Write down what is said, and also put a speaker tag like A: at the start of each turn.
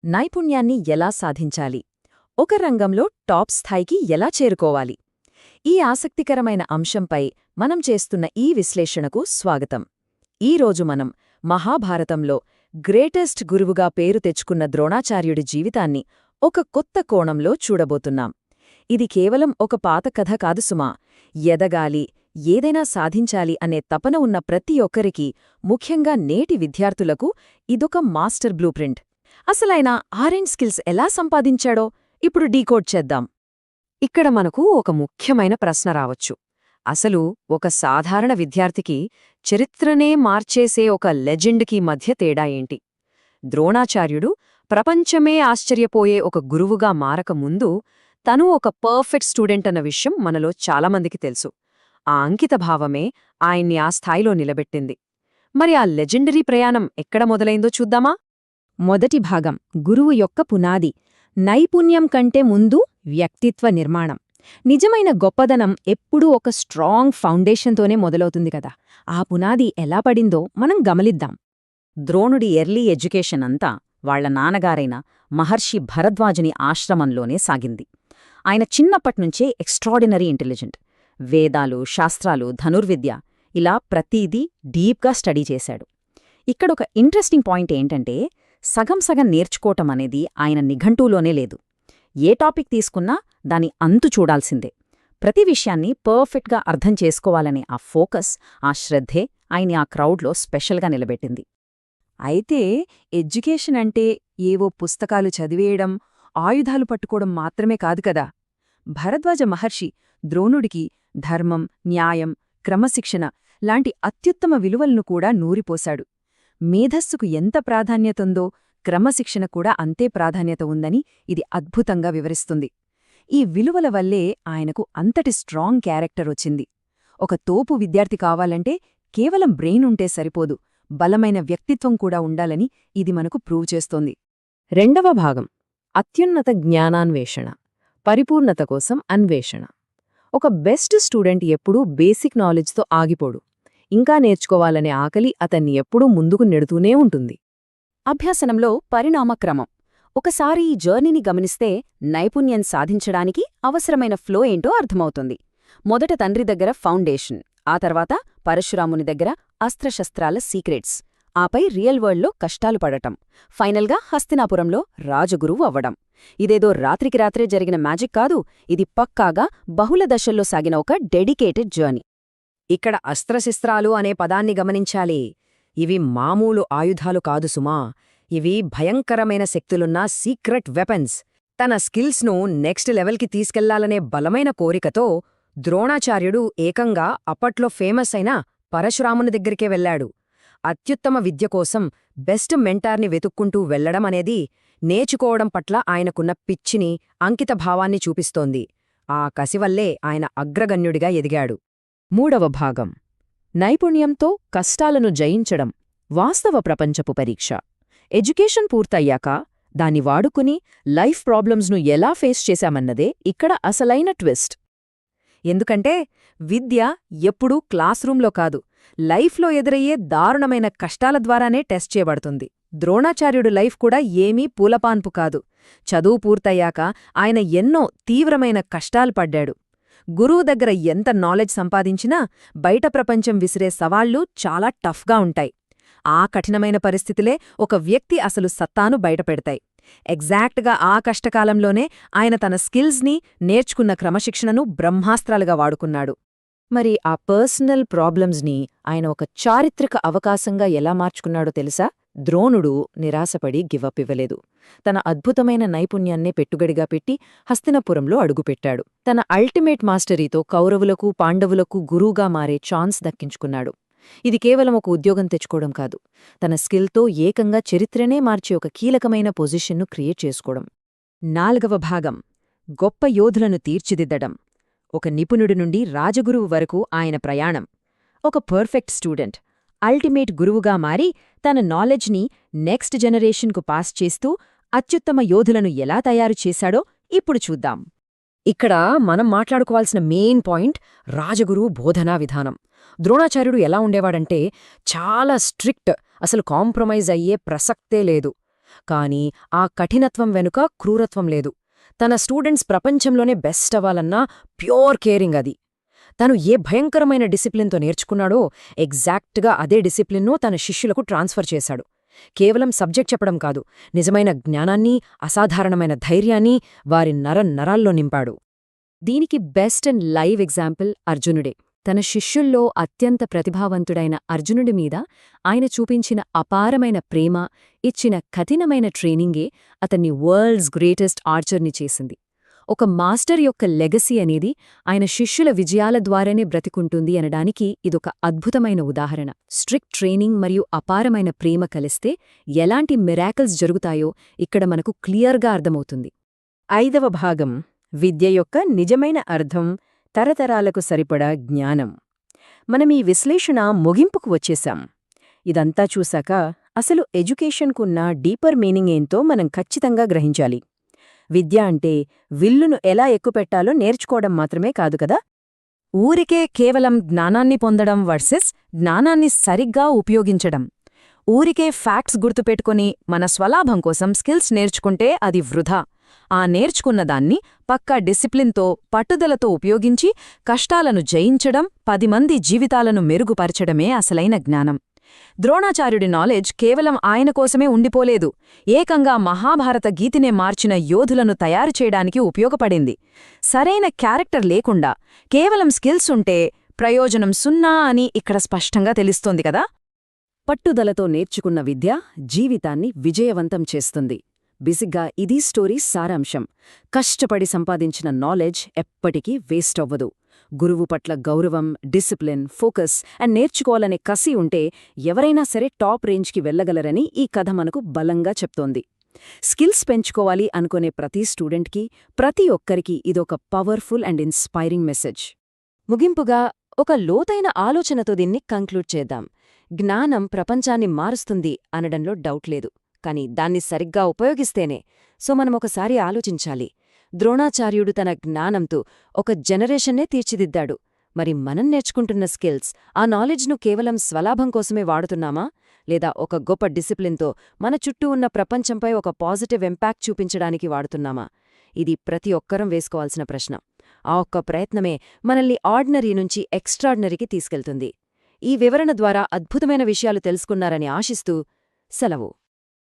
A: నైపుణ్యాన్ని ఎలా సాధించాలి? ఒక రంగంలో టాప్ స్థాయికి ఎలా చేరుకోవాలి? ఈ ఆసక్తికరమైన అంశంపై మనం చేస్తున్న ఈ విశ్లేషణకు స్వాగతం. ఈరోజు మనం మహాభారతంలో గ్రేటెస్ట్ గురువుగా పేరు తెచ్చుకున్న ద్రోణాచార్యుడి జీవితాన్ని ఒక కొత్త కోణంలో చూడబోతున్నాం. ఇది కేవలం ఒక పాత కథ కాదు సుమా. ఎదగాలి, ఏదైనా సాధించాలి అనే తపన ఉన్న ప్రతి ఒక్కరికీ, ముఖ్యంగా నేటి విద్యార్థులకు ఇదొక మాస్టర్ బ్లూప్రింట్. అసలైన ఆరెంజ్ స్కిల్స్ ఎలా సంపాదించాడో ఇప్పుడు డీకోడ్ చేద్దాం. ఇక్కడ మనకు ఒక ముఖ్యమైన ప్రశ్న రావచ్చు. అసలు ఒక సాధారణ విద్యార్థికి చరిత్రనే మార్చేసే ఒక లెజెండ్కి మధ్య తేడా ఏంటి? ద్రోణాచార్యుడు ప్రపంచమే ఆశ్చర్యపోయే ఒక గురువుగా మారకముందు తను ఒక పర్ఫెక్ట్ స్టూడెంట్ అన్న విషయం మనలో చాలామందికి తెలుసు. ఆ అంకితభావమే ఆయన్ని ఆ స్థాయిలో నిలబెట్టింది. మరి ఆ లెజెండరీ ప్రయాణం ఎక్కడ మొదలైందో చూద్దామా?
B: మొదటి భాగం గురువు యొక్క పునాది. నైపుణ్యం కంటే ముందు వ్యక్తిత్వ నిర్మాణం. నిజమైన గొప్పదనం ఎప్పుడూ ఒక స్ట్రాంగ్ ఫౌండేషన్తోనే మొదలవుతుంది కదా. ఆ పునాది ఎలా పడిందో మనం గమనిద్దాం.
A: ద్రోణుడి ఎర్లీ ఎడ్యుకేషన్ అంతా వాళ్ల నాన్నగారైన మహర్షి భరద్వాజుని ఆశ్రమంలోనే సాగింది. ఆయన చిన్నప్పట్నుంచే ఎక్స్ట్రాడినరీ ఇంటెలిజెంట్. వేదాలు, శాస్త్రాలు, ధనుర్విద్య ఇలా ప్రతీదీ డీప్గా స్టడీ చేశాడు. ఇక్కడొక ఇంట్రెస్టింగ్ పాయింట్ ఏంటంటే, సగం సగం నేర్చుకోవటం అనేది ఆయన నిఘంటువులోనే లేదు. ఏ టాపిక్ తీసుకున్నా దాని అంతు చూడాల్సిందే. ప్రతి విషయాన్ని పర్ఫెక్ట్గా అర్థం చేసుకోవాలనే ఆ ఫోకస్, ఆ శ్రద్ధే ఆయన్ని ఆ క్రౌడ్లో స్పెషల్గా నిలబెట్టింది.
B: అయితే ఎడ్యుకేషన్ అంటే ఏవో పుస్తకాలు చదివేయడం, ఆయుధాలు పట్టుకోవడం మాత్రమే కాదు కదా. భరద్వాజ మహర్షి ద్రోణుడికి ధర్మం, న్యాయం, క్రమశిక్షణ లాంటి అత్యుత్తమ విలువలను కూడా నూరిపోశాడు. మేధస్సుకు ఎంత ప్రాధాన్యతుందో క్రమశిక్షణ కూడా అంతే ప్రాధాన్యత ఉందని ఇది అద్భుతంగా వివరిస్తుంది. ఈ విలువల వల్లే ఆయనకు అంతటి స్ట్రాంగ్ క్యారెక్టర్ వచ్చింది. ఒక తోపు విద్యార్థి కావాలంటే కేవలం బ్రెయిన్ ఉంటే సరిపోదు, బలమైన వ్యక్తిత్వం కూడా ఉండాలని ఇది మనకు ప్రూవ్ చేస్తోంది.
A: రెండవ భాగం అత్యున్నత జ్ఞానాన్వేషణ, పరిపూర్ణత కోసం అన్వేషణ. ఒక బెస్ట్ స్టూడెంట్ ఎప్పుడూ బేసిక్ నాలెడ్జ్తో ఆగిపోడు. ఇంకా నేర్చుకోవాలనే ఆకలి అతన్ని ఎప్పుడూ ముందుకు నెడుతూనే ఉంటుంది.
B: అభ్యాసనంలో పరిణామక్రమం. ఒకసారి ఈ జర్నీని గమనిస్తే నైపుణ్యం సాధించడానికి అవసరమైన ఫ్లో ఏంటో అర్థమవుతుంది. మొదట తండ్రి దగ్గర ఫౌండేషన్, ఆ తర్వాత పరశురాముని దగ్గర అస్త్రశస్త్రాల సీక్రెట్స్, ఆపై రియల్ వరల్డ్లో కష్టాలు పడటం, ఫైనల్గా హస్తినాపురంలో రాజగురువు అవ్వడం. ఇదేదో రాత్రికి రాత్రే జరిగిన మ్యాజిక్ కాదు, ఇది పక్కాగా బహుళ దశల్లో సాగిన ఒక డెడికేటెడ్ జర్నీ.
A: ఇక్కడ అస్త్రశస్త్రాలు అనే పదాన్ని గమనించాలి. ఇవి మామూలు ఆయుధాలు కాదు సుమా. ఇవి భయంకరమైన శక్తులున్న సీక్రెట్ వెపన్స్. తన స్కిల్స్ను నెక్స్ట్ లెవెల్కి తీసుకెళ్లాలనే బలమైన కోరికతో ద్రోణాచార్యుడు ఏకంగా అప్పట్లో ఫేమస్ అయిన పరశురాముని దగ్గరికే వెళ్లాడు. అత్యుత్తమ విద్య కోసం బెస్ట్ మెంటార్ని వెతుక్కుంటూ వెళ్లడం అనేది నేర్చుకోవడం పట్ల ఆయనకున్న పిచ్చిని, అంకితభావాన్ని చూపిస్తోంది. ఆ కసివల్లే ఆయన అగ్రగణ్యుడిగా ఎదిగాడు. మూడవ భాగం నైపుణ్యంతో కష్టాలను జయించడం, వాస్తవ ప్రపంచపు పరీక్ష. ఎడ్యుకేషన్ పూర్తయ్యాక దాన్ని వాడుకుని లైఫ్ ప్రాబ్లమ్స్ను ఎలా ఫేస్ చేశామన్నదే ఇక్కడ అసలైన ట్విస్ట్. ఎందుకంటే విద్య ఎప్పుడూ క్లాస్ రూంలో కాదు, లైఫ్లో ఎదురయ్యే దారుణమైన కష్టాల ద్వారానే టెస్ట్ చేయబడుతుంది. ద్రోణాచార్యుడు లైఫ్ కూడా ఏమీ పూలపాన్పు కాదు. చదువు పూర్తయ్యాక ఆయన ఎన్నో తీవ్రమైన కష్టాలు పడ్డాడు. గురువు దగ్గర ఎంత నాలెడ్జ్ సంపాదించినా బయట ప్రపంచం విసిరే సవాళ్లు చాలా టఫ్గా ఉంటాయి. ఆ కఠినమైన పరిస్థితులే ఒక వ్యక్తి అసలు సత్తాను బయటపెడతాయి. ఎగ్జాక్ట్గా ఆ కష్టకాలంలోనే ఆయన తన స్కిల్స్ని, నేర్చుకున్న క్రమశిక్షణను బ్రహ్మాస్త్రాలుగా వాడుకున్నాడు. మరి ఆ పర్సనల్ ప్రాబ్లమ్స్ని ఆయన ఒక చారిత్రక అవకాశంగా ఎలా మార్చుకున్నాడో తెలుసా? ద్రోణుడు నిరాశపడి గివప్ ఇవ్వలేదు. తన అద్భుతమైన నైపుణ్యాన్నే పెట్టుగడిగా పెట్టి హస్తినపురంలో అడుగుపెట్టాడు. తన అల్టిమేట్ మాస్టరీతో కౌరవులకు, పాండవులకు గురువుగా మారే ఛాన్స్ దక్కించుకున్నాడు. ఇది కేవలం ఒక ఉద్యోగం తెచ్చుకోవడం కాదు, తన స్కిల్తో ఏకంగా చరిత్రనే మార్చే ఒక కీలకమైన పొజిషన్ను క్రియేట్ చేసుకోవడం. నాలుగవ భాగం గొప్ప యోధులను తీర్చిదిద్దడం. ఒక నిపుణుడి నుండి రాజగురువు వరకు ఆయన ప్రయాణం. ఒక పర్ఫెక్ట్ స్టూడెంట్ అల్టిమేట్ గురువుగా మారి తన నాలెడ్జ్ని నెక్స్ట్ జనరేషన్కు పాస్ చేస్తూ అత్యుత్తమ యోధులను ఎలా తయారు చేశాడో ఇప్పుడు చూద్దాం. ఇక్కడ మనం మాట్లాడుకోవాల్సిన మెయిన్ పాయింట్ రాజగురువు బోధనా విధానం. ద్రోణాచార్యుడు ఎలా ఉండేవాడంటే చాలా స్ట్రిక్ట్, అసలు కాంప్రమైజ్ అయ్యే ప్రసక్తే లేదు. కానీ ఆ కఠినత్వం వెనుక క్రూరత్వం లేదు. తన స్టూడెంట్స్ ప్రపంచంలోనే బెస్ట్ అవ్వాలన్నా ప్యూర్ కేరింగ్ అది. తను ఏ భయంకరమైన డిసిప్లిన్తో నేర్చుకున్నాడో ఎగ్జాక్ట్గా అదే డిసిప్లిన్ను తన శిష్యులకు ట్రాన్స్ఫర్ చేశాడు. కేవలం సబ్జెక్ట్ చెప్పడం కాదు, నిజమైన జ్ఞానాన్ని, అసాధారణమైన ధైర్యాన్ని వారి నరాల్లో నింపాడు. దీనికి బెస్ట్ అండ్ లైవ్ ఎగ్జాంపుల్ అర్జునుడే. తన శిష్యుల్లో అత్యంత ప్రతిభావంతుడైన అర్జునుడి మీద ఆయన చూపించిన అపారమైన ప్రేమ, ఇచ్చిన కఠినమైన ట్రైనింగే అతన్ని వరల్డ్స్ గ్రేటెస్ట్ ఆర్చర్ని చేసింది. ఒక మాస్టర్ యొక్క లెగసీ అనేది ఆయన శిష్యుల విజయాల ద్వారానే బ్రతికుంటుంది అనడానికి ఇదొక అద్భుతమైన ఉదాహరణ. స్ట్రిక్ట్ ట్రైనింగ్ మరియు అపారమైన ప్రేమ కలిస్తే ఎలాంటి మిరాకిల్స్ జరుగుతాయో ఇక్కడ మనకు క్లియర్గా అర్థమవుతుంది. 5వ భాగం విద్య యొక్క నిజమైన అర్థం, తరతరాలకు సరిపడా జ్ఞానం. మనమీ విశ్లేషణ ముగింపుకు వచ్చేశాం. ఇదంతా చూశాక అసలు ఎడ్యుకేషన్కున్న డీపర్ మీనింగ్ ఏంతో మనం ఖచ్చితంగా గ్రహించాలి. విద్య అంటే విల్లును ఎలా ఎక్కుపెట్టాలో నేర్చుకోవడం మాత్రమే కాదు కదా, ఊరికే కేవలం జ్ఞానాన్ని పొందడం వర్సెస్ జ్ఞానాన్ని సరిగ్గా ఉపయోగించడం. ఊరికే ఫ్యాక్ట్స్ గుర్తుపెట్టుకుని మన స్వలాభం కోసం స్కిల్స్ నేర్చుకుంటే అది వృధా. ఆ నేర్చుకున్నదాన్ని పక్కా డిసిప్లిన్తో, పట్టుదలతో ఉపయోగించి కష్టాలను జయించడం, 10 మంది జీవితాలను మెరుగుపరచడమే అసలైన జ్ఞానం. ద్రోణాచార్యుడి నాలెడ్జ్ కేవలం ఆయన కోసమే ఉండిపోలేదు, ఏకంగా మహాభారత గీతినే మార్చిన యోధులను తయారు చేయడానికి ఉపయోగపడింది. సరైన క్యారెక్టర్ లేకుండా కేవలం స్కిల్స్ ఉంటే ప్రయోజనం సున్నా అని ఇక్కడ స్పష్టంగా తెలుస్తోంది కదా. పట్టుదలతో నేర్చుకున్న విద్య జీవితాన్ని విజయవంతం చేస్తుంది. బేసిక్గా ఇది స్టోరీ సారాంశం. కష్టపడి సంపాదించిన నాలెడ్జ్ ఎప్పటికీ వేస్ట్ అవ్వదు. గురువు పట్ల గౌరవం, డిసిప్లిన్, ఫోకస్ అండ్ నేర్చుకోవాలనే కసి ఉంటే ఎవరైనా సరే టాప్ రేంజ్కి వెళ్లగలరని ఈ కథ మనకు బలంగా చెప్తోంది. స్కిల్స్ పెంచుకోవాలి అనుకునే ప్రతి స్టూడెంట్కి, ప్రతి ఒక్కరికి ఇదొక పవర్ఫుల్ అండ్ ఇన్స్పైరింగ్ మెసేజ్. ముగింపుగా ఒక లోతైన ఆలోచనతో దీన్ని కంక్లూడ్ చేద్దాం. జ్ఞానం ప్రపంచాన్ని మారుస్తుంది అనడంలో డౌట్ లేదు, కానీ దాన్ని సరిగ్గా ఉపయోగిస్తేనే. సో మనమొకసారి ఆలోచించాలి. ద్రోణాచార్యుడు తన జ్ఞానంతో ఒక జనరేషన్నే తీర్చిదిద్దాడు. మరి మనం నేర్చుకుంటున్న స్కిల్స్, ఆ నాలెడ్జ్ను కేవలం స్వలాభం కోసమే వాడుతున్నామా, లేదా ఒక గొప్ప డిసిప్లిన్తో మన చుట్టూ ఉన్న ప్రపంచంపై ఒక పాజిటివ్ ఇంపాక్ట్ చూపించడానికి వాడుతున్నామా? ఇది ప్రతి ఒక్కరం వేసుకోవాల్సిన ప్రశ్న. ఆ ఒక్క ప్రయత్నమే మనల్ని ఆర్డినరీ నుంచి ఎక్స్ట్రార్డినరీకి తీసుకెళ్తుంది. ఈ వివరణ ద్వారా అద్భుతమైన విషయాలు తెలుసుకున్నారని ఆశిస్తూ సెలవు.